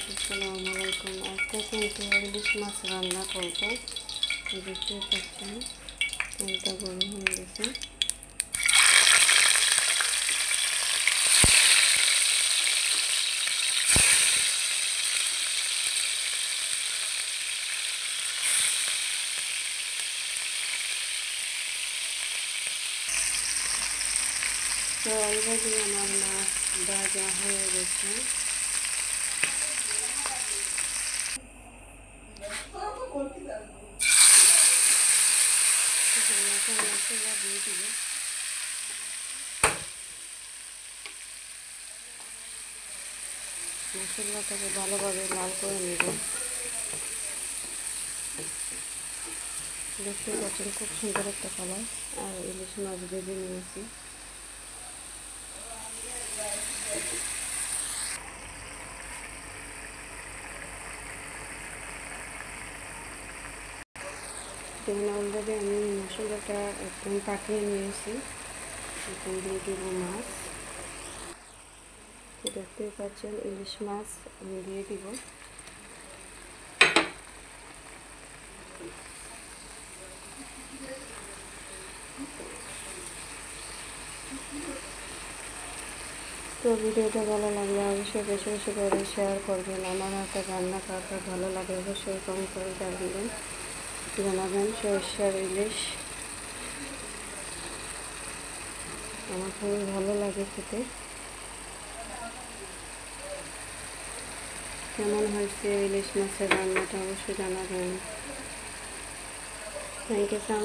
আসসালামু আলাইকুম। আজকে কিন্তু ইলিশ মাছ রান্না করবো। দেখতে পাচ্ছেন তেলটা গরম হয়ে গেছে। তো অলরেডি আমার মাছ ভাজা হয়ে গেছে। মশলা দিয়ে দিব। মশলাটাকে ভালোভাবে লাল করে নেব। দেখতে পাচ্ছেন খুব সুন্দর একটা কালার। আর ইলিশ মাছ ভেজে নিয়েছি। দেখুন অলরেডি আমি মশলাটা একদম পাকিয়ে নিয়েছি। এখন দিয়ে দেবো মাছ। দেখতে পাচ্ছেন ইলিশ মাছ আমি দিয়ে দিব। তো ভিডিওটা ভালো লাগলে অবশ্যই বেশি বেশি করে শেয়ার করবেন। আমার হাতে রান্না কার ভালো লাগে অবশ্যই কমেন্ট করে জানাবেন। সরিষার ইলিশ আমার খুবই ভালো লাগে খেতে। কেমন হয়েছে ইলিশ মাছের রান্নাটা অবশ্যই জানাবেন। Thank you.